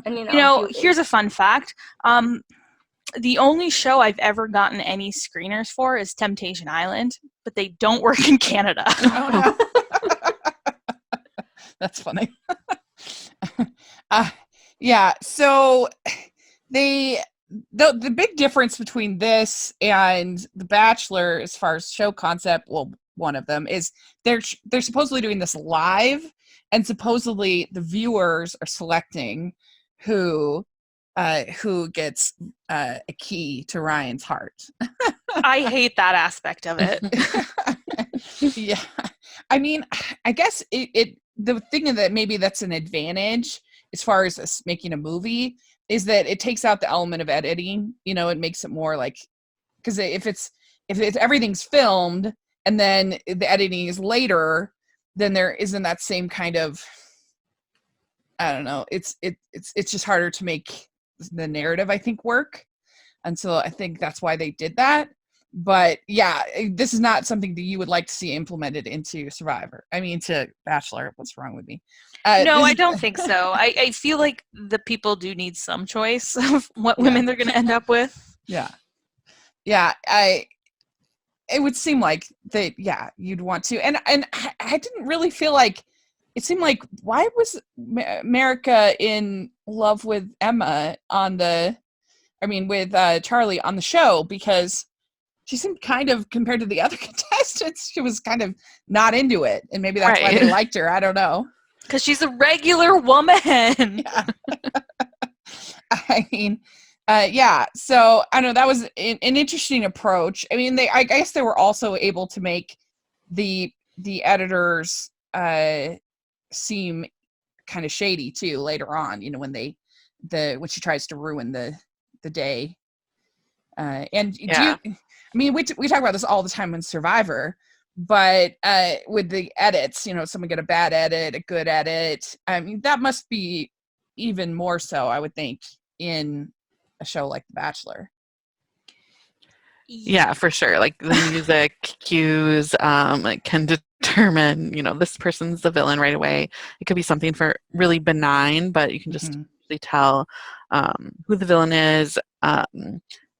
And
Here's a fun fact. The only show I've ever gotten any screeners for is Temptation Island, but they don't work in Canada.
Oh, no. That's funny. Yeah. So the big difference between this and The Bachelor, as far as show concept, well, one of them is they're supposedly doing this live, and supposedly the viewers are selecting who gets a key to Ryan's heart.
I hate that aspect of it.
Yeah, I mean, I guess the thing that maybe that's an advantage as far as us making a movie is that it takes out the element of editing. It makes it more like, because if it's everything's filmed and then the editing is later, then there isn't that same kind of, I don't know. It's just harder to make the narrative, I think, work. And so I think that's why they did that. But yeah, this is not something that you would like to see implemented into Survivor. I mean, to Bachelor. What's wrong with me?
No, I don't think so. I feel like the people do need some choice of what women they're going to end up with.
Yeah. It would seem like that. Yeah, you'd want to, and I didn't really feel like it seemed like, why was America in love with Emma with Charlie on the show, because she seemed kind of, compared to the other contestants, she was kind of not into it, and maybe that's why they liked her. I don't know.
Because she's a regular woman.
Yeah. I mean, yeah. So I don't know, that was an interesting approach. I mean, I guess they were also able to make the editors seem kind of shady too later on. When she tries to ruin the day. We talk about this all the time in Survivor, but with the edits, someone get a bad edit, a good edit. I mean, that must be even more so, I would think, in a show like The Bachelor.
Yeah, for sure. Like the music cues can determine, this person's the villain right away. It could be something for really benign, but you can just really tell who the villain is.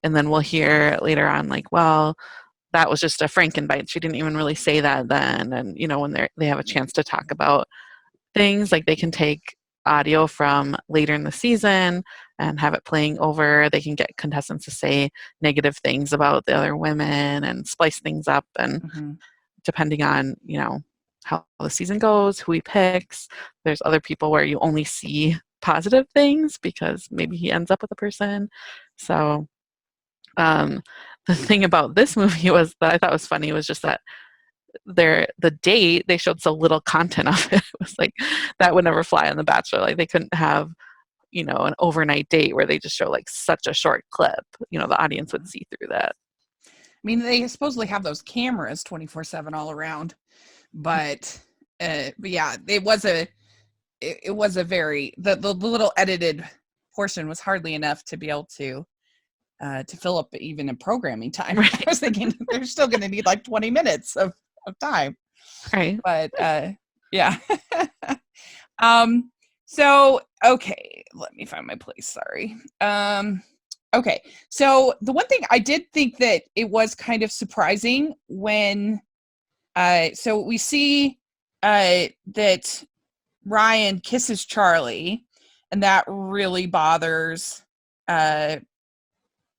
And then we'll hear later on, like, well, that was just a Frankenbite. She didn't even really say that then. And, when they have a chance to talk about things, like they can take audio from later in the season and have it playing over. They can get contestants to say negative things about the other women and splice things up. And depending on, how the season goes, who he picks, there's other people where you only see positive things because maybe he ends up with a person. So the thing about this movie was that I thought was funny was just that the date, they showed so little content of it. It was like that would never fly on The Bachelor. Like they couldn't have, an overnight date where they just show like such a short clip. The audience would see through that.
I mean, they supposedly have those cameras 24/7 all around, but yeah, it was a very the little edited portion was hardly enough to be able to to fill up even in programming time.
Right.
I was thinking they're still going to need like 20 minutes of time.
Right.
But yeah. So okay, let me find my place. Sorry. Okay. So the one thing I did think that it was kind of surprising when so we see that Ryan kisses Charlie, and that really bothers Todd.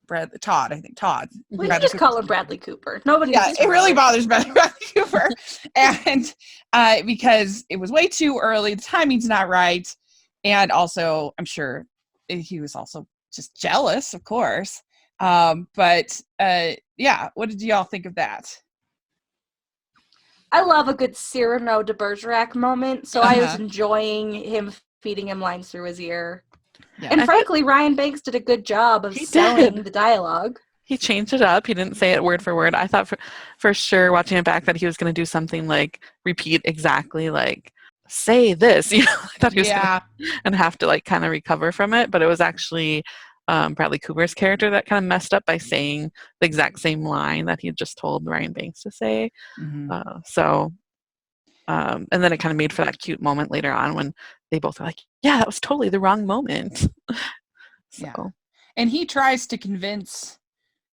I think Todd.
We can just call him Bradley Cooper. Nobody.
Yeah, it really bothers Bradley Cooper, and because it was way too early, the timing's not right, and also I'm sure he was also just jealous, of course. But yeah, what did y'all think of that?
I love a good Cyrano de Bergerac moment, so I was enjoying him feeding him lines through his ear. Yeah. And frankly, Ryan Banks did a good job of selling the dialogue.
He changed it up. He didn't say it word for word. I thought for sure, watching it back, that he was going to do something like repeat exactly like, say this. You know, I thought he was gonna, and have to like kind of recover from it. But it was actually Bradley Cooper's character that kind of messed up by saying the exact same line that he had just told Ryan Banks to say.
Mm-hmm.
And then it kind of made for that cute moment later on when they both were like, yeah, that was totally the wrong moment.
Yeah. And he tries to convince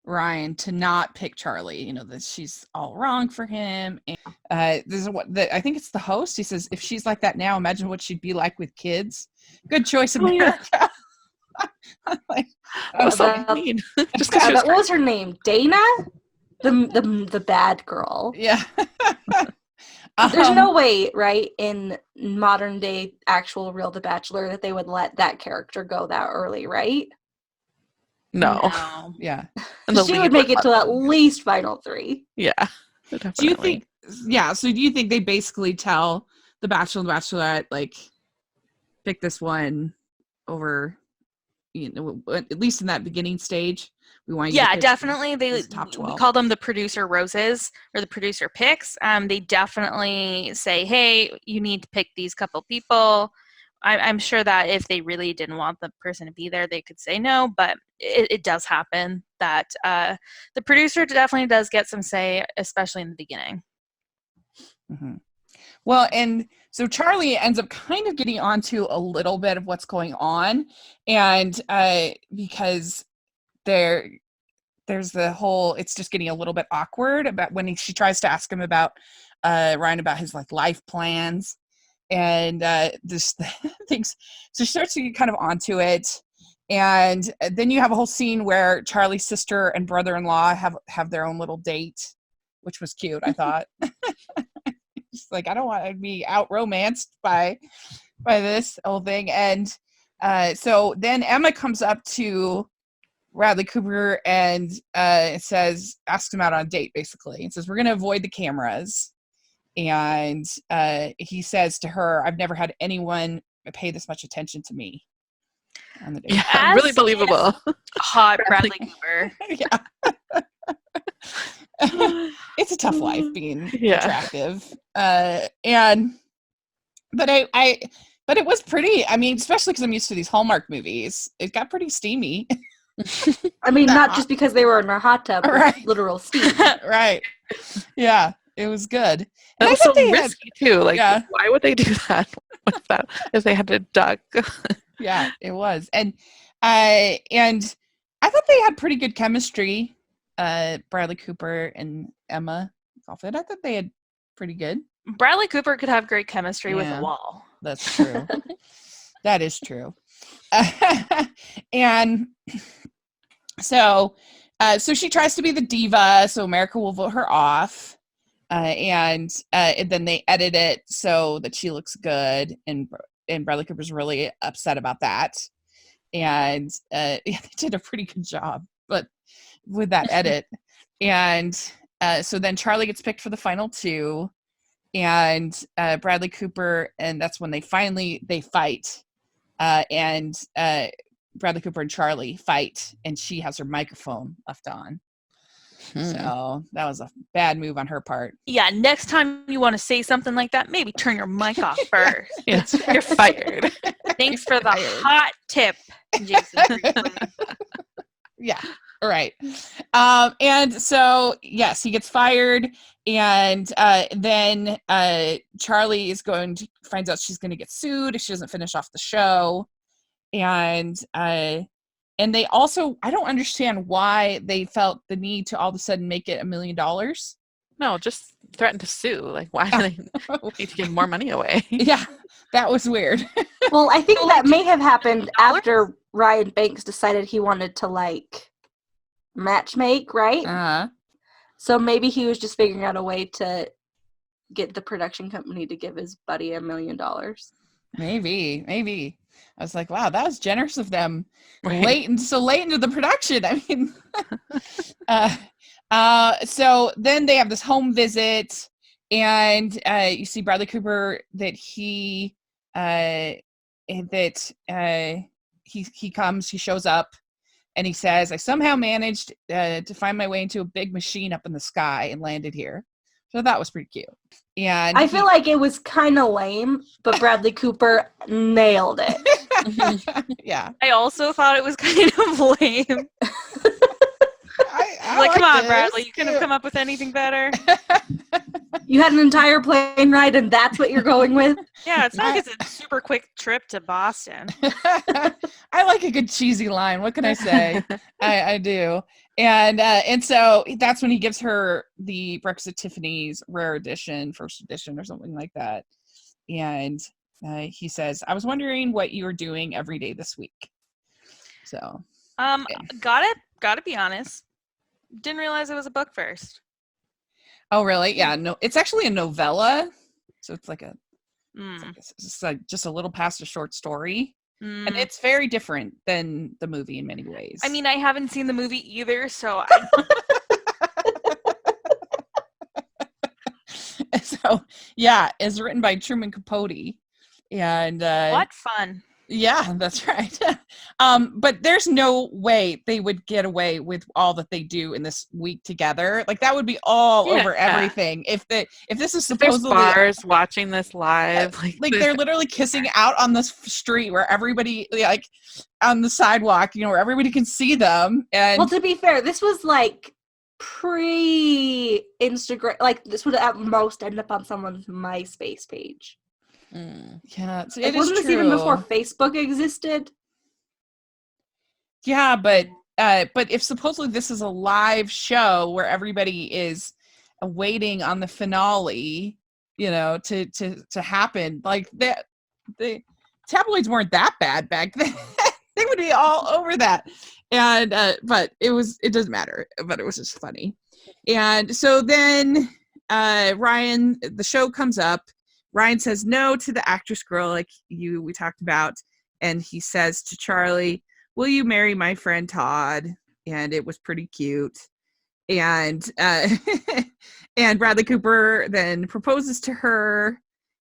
Ryan to not pick Charlie, you know, that she's all wrong for him. And this is what I think it's the host. He says, if she's like that now, imagine what she'd be like with kids. Good choice, America.
Yeah.
Like,
just what was her name? Dana? The bad girl.
Yeah.
There's no way, right, in modern day actual real The Bachelor that they would let that character go that early, right?
No.
Yeah.
She would make it to at least final 3.
Yeah. Definitely.
Do you think, so do you think they basically tell The Bachelor and The Bachelorette, like, pick this one over, you know, at least in that beginning stage? We want you to
definitely. They
top 12.
We call them the producer roses or the producer picks. They definitely say, hey, you need to pick these couple people. I'm sure that if they really didn't want the person to be there, they could say no, but it does happen that the producer definitely does get some say, especially in the beginning.
Mm-hmm. Well, and so Charlie ends up kind of getting onto a little bit of what's going on, and because there's the whole, it's just getting a little bit awkward about when she tries to ask him about Ryan about his like life plans and this things. So she starts to get kind of onto it, and then you have a whole scene where Charlie's sister and brother-in-law have their own little date, which was cute, I thought. Just like, I don't want to be out romanced by this whole thing. And so then Emma comes up to Bradley Cooper and asks him out on a date, basically, and says, we're going to avoid the cameras. And he says to her, I've never had anyone pay this much attention to me on the date.
Yeah, really believable.
Hot Bradley Cooper.
Yeah. It's a tough life being attractive. But it was pretty, I mean, especially because I'm used to these Hallmark movies, it got pretty steamy.
I mean, not just because they were in a hot tub, right. Literal steam.
Right. Yeah, it was good.
That was so risky too. Like, why would they do that? What's that? If they had to duck.
Yeah, it was. And I thought they had pretty good chemistry. Bradley Cooper and Emma Caulfield. I thought they had pretty good.
Bradley Cooper could have great chemistry with a wall.
That's true. That is true. And so she tries to be the diva, so America will vote her off. And then they edit it so that she looks good, and Bradley Cooper's really upset about that. And they did a pretty good job, but with that edit. And so then Charlie gets picked for the final 2, and Bradley Cooper, and that's when they fight. And Bradley Cooper and Charlie fight, and she has her microphone left on. So that was a bad move on her part.
Yeah, next time you want to say something like that, maybe turn your mic off first.
You're fired.
Thanks for the hot tip, Jason.
Yeah. Right. And so, yes, he gets fired. And then Charlie finds out she's going to get sued if she doesn't finish off the show. And they also, I don't understand why they felt the need to all of a sudden make it $1 million.
No, just threaten to sue. Like, why do they need to give more money away?
Yeah, that was weird.
Well, I think that may have happened after Ryan Banks decided he wanted to, like, matchmake, right? So maybe he was just figuring out a way to get the production company to give his buddy $1 million.
Maybe. I was like, wow, that was generous of them.
Right.
Late into the production. I mean, so then they have this home visit, and you see Bradley Cooper that he shows up, and he says, I somehow managed to find my way into a big machine up in the sky and landed here. So that was pretty cute. And
I feel like it was kind of lame, but Bradley Cooper nailed it.
Yeah.
I also thought it was kind of lame.
I
like, come on,
this.
Bradley, you couldn't have come up with anything better.
You had an entire plane ride, and that's what you're going with?
Yeah, it's not like it's a super quick trip to Boston.
I like a good cheesy line. What can I say? I do. And so that's when he gives her the Breakfast at Tiffany's rare edition, first edition, or something like that. And he says, I was wondering what you were doing every day this week. So,
gotta be honest. Didn't realize it was a book first.
Oh, really? Yeah. No, it's actually a novella. So it's like just a little past a short story. And it's very different than the movie in many ways.
I mean, I haven't seen the movie either, so
So, yeah, it's written by Truman Capote. And
what fun.
Yeah, that's right. But there's no way they would get away with all that they do in this week together. Like, that would be all over everything. If this is supposedly
bars watching this live,
like they're literally kissing out on the street where everybody, like, on the sidewalk, where everybody can see them. And
well, to be fair, this was like pre-Instagram. Like, this would at most end up on someone's MySpace page.
Yeah,
it wasn't this even before Facebook existed?
Yeah, but if supposedly this is a live show where everybody is waiting on the finale, to happen, like that, the tabloids weren't that bad back then. They would be all over that, and but it doesn't matter. But it was just funny, and so then Ryan, the show comes up. Ryan says no to the actress girl like we talked about, and he says to Charlie, will you marry my friend Todd? And it was pretty cute. And and Bradley Cooper then proposes to her,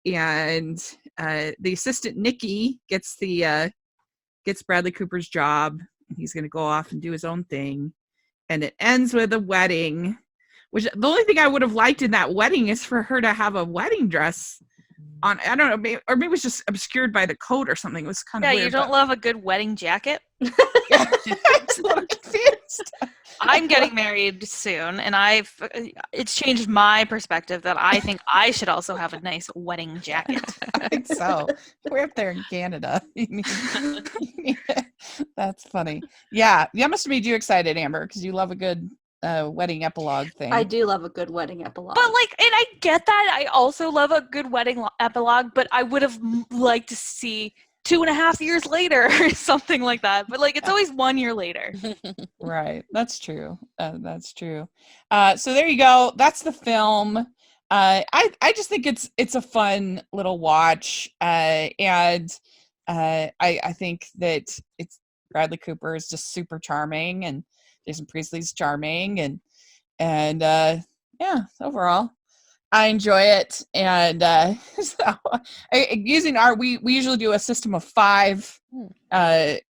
and the assistant Nikki gets Bradley Cooper's job. He's going to go off and do his own thing, and it ends with a wedding. Which the only thing I would have liked in that wedding is for her to have a wedding dress on. I don't know, maybe it was just obscured by the coat or something. It was kind of weird.
Yeah, you don't love a good wedding jacket?
Yeah, I was a little confused.
I'm getting married soon, and it's changed my perspective that I think I should also have a nice wedding jacket.
I think so. We're up there in Canada. That's funny. Yeah, that must have made you excited, Amber, because you love a good wedding epilogue thing.
I do love a good wedding epilogue.
But, like, and I get that. I also love a good wedding epilogue, but I would have liked to see 2.5 years later or something like that. But, like, it's always 1 year later.
Right. That's true. That's true. So there you go. That's the film. I just think it's a fun little watch. And I think that it's Bradley Cooper is just super charming, and Jason Priestley's charming, and yeah, overall I enjoy it. And so using we usually do a system of 5.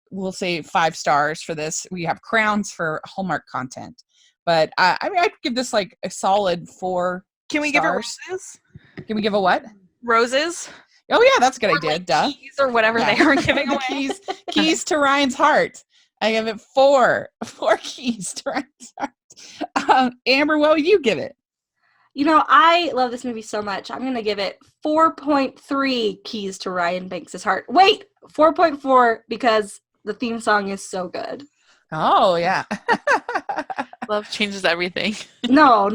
We'll say 5 stars for this. We have crowns for Hallmark content, but I mean, I'd give this like a solid 4.
Can we
stars.
give it roses?
Can we give a what?
Roses?
Oh yeah, that's a good idea.
Like keys or whatever they are giving away.
Keys to Ryan's heart. I give it 4 keys to Ryan's heart. Amber, what would you give it?
You know, I love this movie so much. I'm going to give it 4.3 keys to Ryan Banks' heart. Wait, 4.4 because the theme song is so good.
Oh, yeah.
Love changes everything.
No.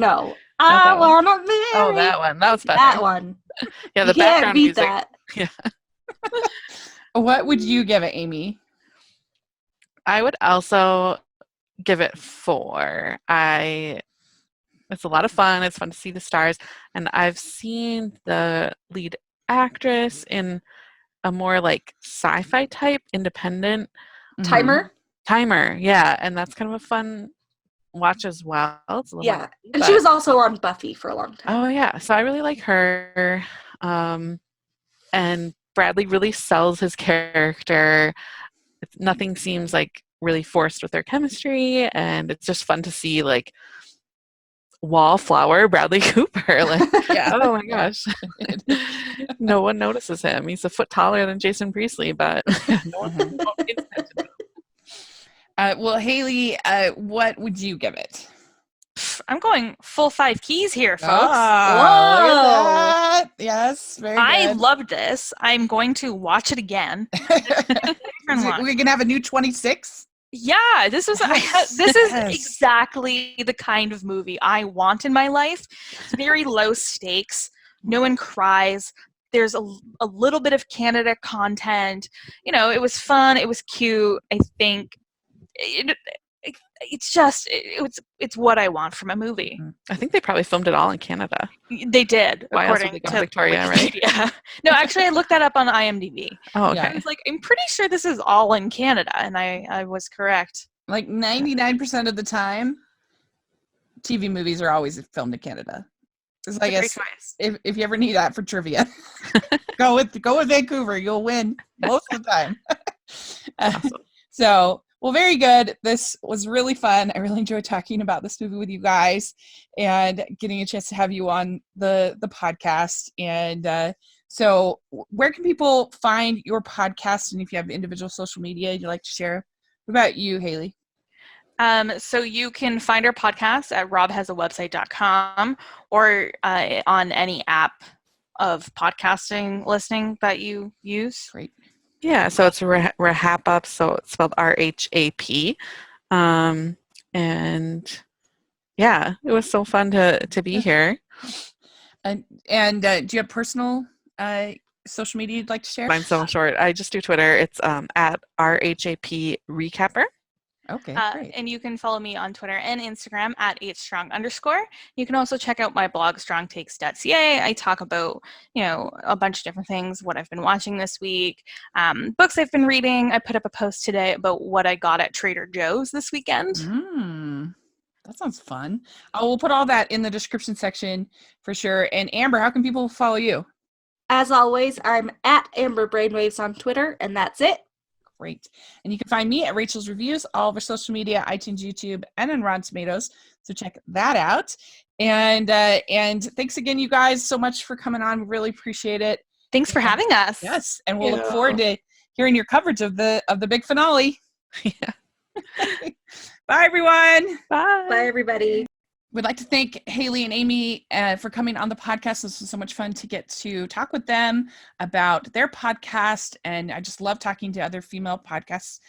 I
that one.
want to marry.
Oh, that one. That was better.
That one.
Yeah,
You
the
can't
background
beat
music.
that.
Yeah.
What would you give it, Amy?
I would also give it 4. It's a lot of fun. It's fun to see the stars. And I've seen the lead actress in a more like sci-fi type independent
Timer?
Timer. Yeah. And that's kind of a fun watch as well. It's a little
Yeah.
more,
And she was also on Buffy for a long time.
oh yeah. So I really like her. And Bradley really sells his character. Nothing seems like really forced with their chemistry, and it's just fun to see like wallflower Bradley Cooper. Like,
Yeah.
oh my gosh. No one notices him. He's a foot taller than Jason Priestley, but no one pays attention to him.
Well, Haley, what would you give it?
I'm going full 5 keys here, folks.
Oh, look at that. Yes, very
I
good.
loved this. I'm going to watch it again.
We're gonna have a new 26.
Yeah, this is
Yes,
this is
yes.
exactly the kind of movie I want in my life. It's very low stakes. No one cries. There's a little bit of Canada content. You know, it was fun. It was cute. I think it's what I want from a movie.
I think they probably filmed it all in Canada.
They did,
Why else would
according
they go
to
to Victoria, right?
Wikipedia. No, actually, I looked that up on IMDb.
Oh,
Yeah.
okay.
I was like, I'm pretty sure this is all in Canada, and I was correct.
Like 99% of the time, TV movies are always filmed in Canada. It's like,
It's a great choice.
if you ever need that for trivia, go with Vancouver. You'll win most of the time.
Awesome.
So, well, very good. This was really fun. I really enjoyed talking about this movie with you guys and getting a chance to have you on the podcast. And so where can people find your podcast? And if you have individual social media you'd like to share? What about you, Haley?
So you can find our podcast at robhasawebsite.com or on any app of podcasting listening that you use.
Great.
Yeah, so it's RHAP Up, so it's spelled RHAP. And yeah, it was so fun to be here.
And do you have personal social media you'd like to share?
Mine's so short. I just do Twitter. It's at RHAP Recapper.
Okay, great.
And you can follow me on Twitter and Instagram at @strong_. You can also check out my blog, strongtakes.ca. I talk about, a bunch of different things, what I've been watching this week, books I've been reading. I put up a post today about what I got at Trader Joe's this weekend.
That sounds fun. We'll put all that in the description section for sure. And Amber, how can people follow you?
As always, I'm at Amber Brainwaves on Twitter, and that's it.
Great. And you can find me at Rachel's Reviews, all of our social media, iTunes, YouTube, and on Rotten Tomatoes. So check that out. And thanks again, you guys, so much for coming on. We really appreciate it.
Thanks for having us.
Yes. And we'll look forward to hearing your coverage of the big finale.
Yeah.
Bye, everyone.
Bye.
Bye, everybody.
We'd like to thank Haley and Amy for coming on the podcast. This was so much fun to get to talk with them about their podcast. And I just love talking to other female podcasters.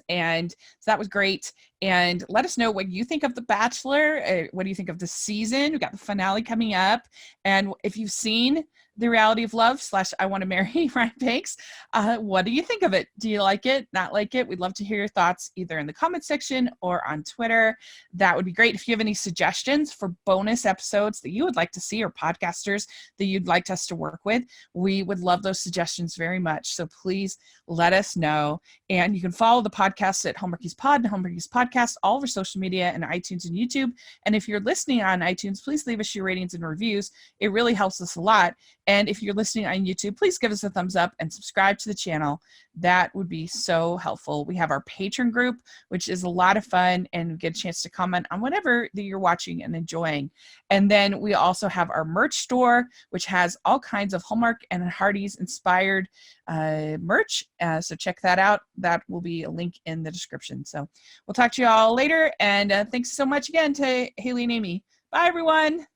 And so that was great. And let us know what you think of The Bachelor. What do you think of the season? We've got the finale coming up. And if you've seen The Reality of Love / I Want to Marry Ryan Banks, what do you think of it? Do you like it? Not like it? We'd love to hear your thoughts either in the comment section or on Twitter. That would be great. If you have any suggestions for bonus episodes that you would like to see or podcasters that you'd like us to work with, we would love those suggestions very much. So please let us know. And you can follow the podcast at Hallmarkies Pod and Hallmarkies Podcast, all over social media and iTunes and YouTube. And if you're listening on iTunes, please leave us your ratings and reviews. It really helps us a lot. And if you're listening on YouTube, please give us a thumbs up and subscribe to the channel. That would be so helpful. We have our Patreon group, which is a lot of fun, and you get a chance to comment on whatever that you're watching and enjoying. And then we also have our merch store, which has all kinds of Hallmark and Hardee's inspired merch. So check that out. That will be a link in the description. So we'll talk to you all later. And thanks so much again to Haley and Amy. Bye, everyone.